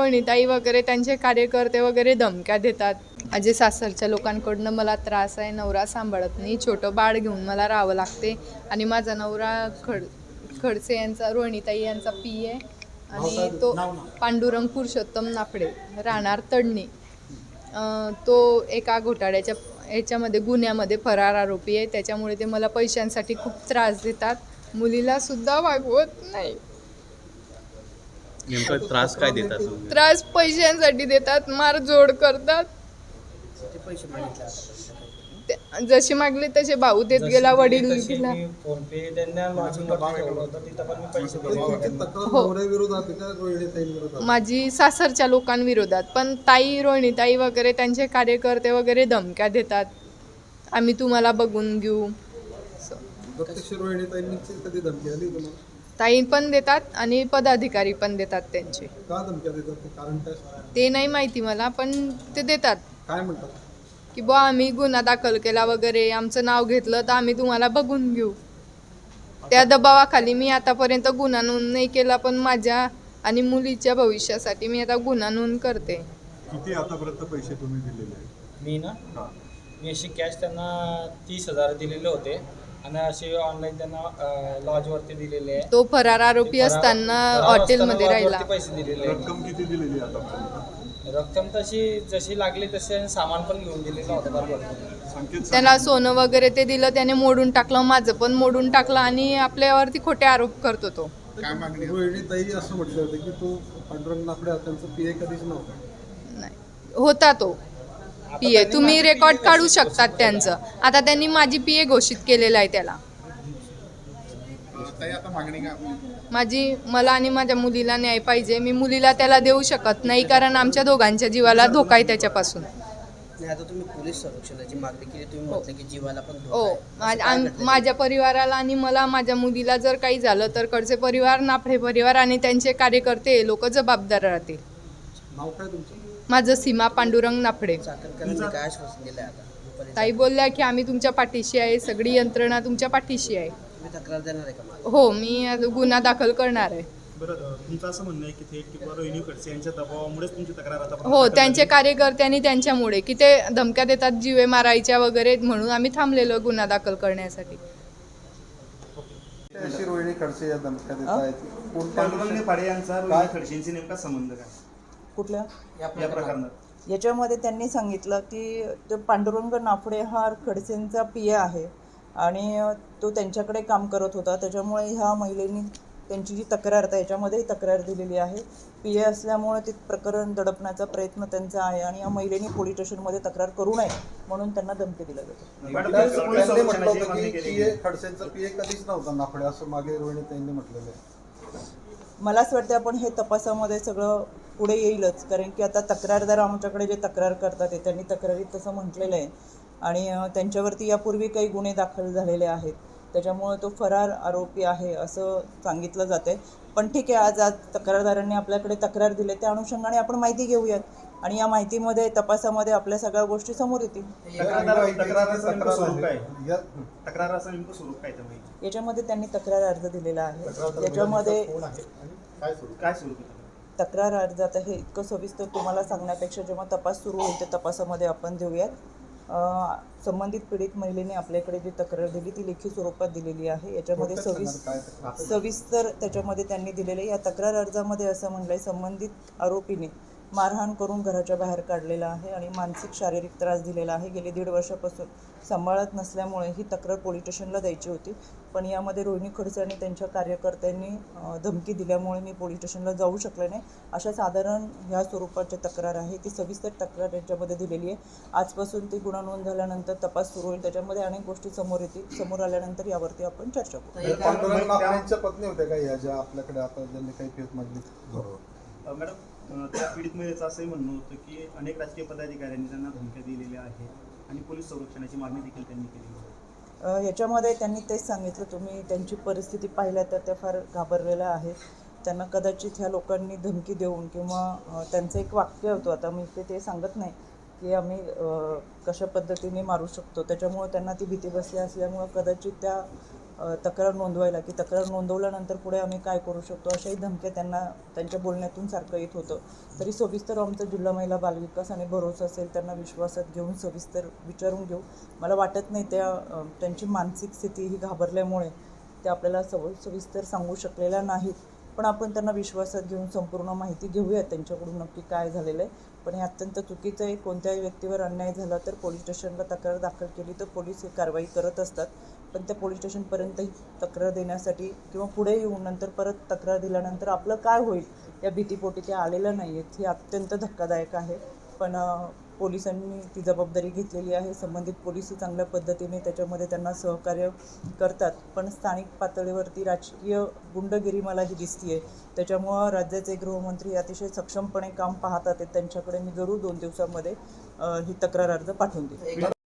रोहिणीताई वगैरे त्यांचे कार्यकर्ते वगैरे धमक्या देतात. माझे सासरच्या लोकांकडनं मला त्रास आहे. नवरा सांभाळत नाही, छोटं बाळ घेऊन मला राहावं लागते. आणि माझा नवरा खडसे यांचा, रोहिणीताई यांचा पी आहे आणि तो पांडुरंग पुरुषोत्तम नाफडे, राहणार तडणी. तो एका घोटाळ्याच्या याच्यामध्ये गुन्ह्यामध्ये फरार आरोपी आहे. त्याच्यामुळे ते मला पैशांसाठी खूप त्रास देतात. मुलीला सुद्धा वागवत नाही. नेमका त्रास काय देतात? त्रास पैशांसाठी देतात, मारझोड करतात. जसे मागले तसे भाऊ देत गेला, वडील दिला. माझी सासरच्या लोकांविरोधात, पण ताई, रोहिणीताई वगैरे त्यांचे कार्यकर्ते वगैरे धमक्या देतात, आम्ही तुम्हाला बघून घेऊ. ताई पण देतात आणि पदाधिकारी पण देतात. त्यांचे ते नाही माहिती मला, पण ते देतात. काय म्हणतात की बुवा आम्ही गुन्हा दाखल केला वगैरे, आमचं नाव घेतलं तर आम्ही तुम्हाला बघून घेऊ. त्या दबावाखाली मी आतापर्यंत गुन्हा नोंद नाही केला, पण माझ्या आणि मुलीच्या भविष्यासाठी मी आता गुन्हा नोंद करते. किती आतापर्यंत पैसे तुम्ही दिलेले आहेत? मी अशी कॅश त्यांना 30,000 दिलेले होते आणि असे ऑनलाईन त्यांना लॉजवरती दिलेले आहे. तो फरार आरोपी असताना हॉटेलमध्ये राहिला. पैसे दिलेले आहे. रक्कम किती दिलेली आतापर्यंत? रक्कम तशी जशी लागली तसे सामान पण घेऊन दिलेलं होतं बरोबर. त्याला सोनं वगैरे ते दिलं, त्याने मोडून टाकलं, माझं पण मोडून टाकलं आणि आपल्यावरती खोटे आरोप करतो तो. काय मागणी? रोहिणीताई असं म्हटलं होतं की तो पांडुरंग नाफडे त्यांचं पीए कधीच नव्हता. नाही, होता तो पीए. तुम्ही रेकॉर्ड काढू शकतात त्यांचं. आता त्यांनी माझी पीए घोषित केलेलं आहे त्याला. मला आणि माझ्या मुलीला न्याय पाहिजे. मी मुलीला त्याला देऊ शकत नाही, कारण आमच्या दोघांच्या जीवाला धोका आहे त्याच्यापासून. आता तुम्ही पोलीस संरक्षणाची मागणी केली, तुम्ही म्हटलं की जीवाला पण हो, माझ्या परिवाराला आणि मला, माझ्या मुलीला जर काही झालं तर कडचे परिवार, नाफडे परिवार आणि त्यांचे कार्यकर्ते लोक जबाबदार राहतील. नाव काय तुमचं? माझं सीमा पांडुरंग नाफडे. साखरकरांनी काय आश्वासन दिलं आता? ताई बोलल्या की आम्ही तुमच्या पाठीशी आहे, सगळी यंत्रणा तुमच्या पाठीशी आहे. तुम्ही तक्रार देणार आहे का? हो, मी गुन्हा दाखल करणार आहे. बरं, तुमचं असं म्हणणं आहे की थेट किंवा रोहिणी खडसे यांच्या दबावामुळेच तुमची तक्रार आता? हो, त्यांचे कार्यकर्त्यांनी त्यांच्यामुळे की ते धमक्या देतात जीवे मारायच्या वगैरे, म्हणून आम्ही थांबलेलो गुन्हा दाखल करण्यासाठी. रोहिणी खडसे या धमक्या देत आहेत. पांडुरंग नाफडे यांचा रोहिणी खडसेंशी नेमका संबंध काय कुठल्या या प्रकरणात? याच्यामध्ये त्यांनी सांगितलं की ते पांडुरंग नाफडे हा खडसेंचा पीए आहे आणि तो त्यांच्याकडे काम करत होता. त्याच्यामुळे ह्या महिलेनी त्यांची जी तक्रार आहे याच्यामध्येही तक्रार दिलेली आहे. पीए असल्यामुळे ते प्रकरण दडपण्याचा प्रयत्न त्यांचा आहे आणि या महिलेनी पोलीस स्टेशनमध्ये तक्रार करू नये म्हणून त्यांना धमकी दिली जाते. खडसेंचा पीए कधीच नव्हता नाफडे, असं मागे रोहिणीताईंनी म्हटलेलं आहे. मला असं वाटतं आपण हे तपासामध्ये सगळं पुढे येईलच, कारण की आता तक्रारदार आमच्याकडे जे तक्रार करतात ते त्यांनी तक्रारीत तसं म्हटलेलं आहे आणि त्यांच्यावरती यापूर्वी काही गुन्हे दाखल झालेले आहेत. त्याच्यामुळे तो फरार आरोपी आहे असं सांगितलं जाते. पण ठीक आहे, आज तक्रारदारांनी आपल्याकडे तक्रार दिली, त्या अनुषंगाने आपण माहिती घेऊयात आणि या माहितीमध्ये तपासामध्ये आपल्या सगळ्या गोष्टी समोर येतील. याच्यामध्ये त्यांनी तक्रार अर्ज दिलेला आहे. याच्यामध्ये तक्रार अर्ज, आता हे इतकं सविस्तर तुम्हाला सांगण्यापेक्षा जेव्हा तपास सुरू होईल त्या तपासामध्ये आपण देऊयात. संबंधित पीडित महिलेने आपल्याकडे जी तक्रार दिली ती लेखी स्वरूपात दिलेली आहे. याच्यामध्ये सविस्तर त्याच्यामध्ये त्यांनी दिलेले. या तक्रार अर्जामध्ये असं म्हटलं आहे, संबंधित आरोपीने मारहाण करून घराच्या बाहेर काढलेला आहे आणि मानसिक शारीरिक त्रास दिलेला आहे. गेली 1.5 वर्षापासून सांभाळत नसल्यामुळे ही तक्रार पोलीस स्टेशनला द्यायची होती, पण यामध्ये रोहिणी खडसे आणि त्यांच्या कार्यकर्त्यांनी धमकी दिल्यामुळे मी पोलीस स्टेशनला जाऊ शकले नाही. अशा साधारण ह्या स्वरूपाची तक्रार आहे. ती सविस्तर तक्रार याच्यामध्ये दिलेली आहे. आजपासून ती गुन्हा नोंद झाल्यानंतर तपास सुरू होईल, त्याच्यामध्ये अनेक गोष्टी समोर येतील. समोर आल्यानंतर यावरती आपण चर्चा करू. पत्नी होत्या का या ज्या आपल्याकडे आता ज्यांनी काही फेस मागणी? मॅडम, त्या पीडित महिलेचं असंही म्हणणं होतं की अनेक राजकीय पदाधिकाऱ्यांनी त्यांना धमक्या दिलेल्या आहेत आणि पोलीस संरक्षणाची मागणी देखील त्यांनी केली आहे. याच्यामध्ये त्यांनी तेच सांगितलं, तुम्ही त्यांची परिस्थिती पाहिल्या तर त्या फार घाबरलेल्या आहेत. त्यांना कदाचित ह्या लोकांनी धमकी देऊन किंवा त्यांचं एक वाक्य होतं, आता मी ते सांगत नाही की आम्ही कशा पद्धतीने मारू शकतो, त्याच्यामुळे त्यांना ती भीती बसली असल्यामुळं कदाचित त्या तक्रार नोंदवायला की तक्रार नोंदवल्यानंतर पुढे आम्ही काय करू शकतो अशाही धमक्या त्यांना त्यांच्या बोलण्यातून सारखं येत होतं. तरी सविस्तर आमचा जिल्हा महिला बालविकास आणि भरोसा असेल त्यांना विश्वासात घेऊन सविस्तर विचारून घेऊ. मला वाटत नाही त्यांची मानसिक स्थिती ही घाबरल्यामुळे ते आपल्याला सविस्तर सांगू शकलेल्या नाहीत. पण आपण त्यांना विश्वासात घेऊन संपूर्ण माहिती घेऊयात त्यांच्याकडून नक्की काय झालेलं आहे. पण हे अत्यंत चुकीचं आहे. कोणत्याही व्यक्तीवर अन्याय झाला तर पोलीस स्टेशनला तक्रार दाखल केली तर पोलीस ही कारवाई करत असतात. पण त्या पोलीस स्टेशनपर्यंत ही तक्रार देण्यासाठी किंवा पुढे येऊन नंतर परत तक्रार दिल्यानंतर आपलं काय होईल या भीतीपोटी ते आलेलं नाही आहेत. हे अत्यंत धक्कादायक आहे. पण पोलिसांनी ती जबाबदारी घेतलेली आहे. संबंधित पोलिसही चांगल्या पद्धतीने त्याच्यामध्ये त्यांना सहकार्य करतात. पण स्थानिक पातळीवरती राजकीय गुंडगिरी मला ही दिसते आहे. त्याच्यामुळं राज्याचे गृहमंत्री अतिशय सक्षमपणे काम पाहतात. त्यांच्याकडे मी जरूर 2 दिवसामध्ये ही तक्रार अर्ज पाठवून देईन.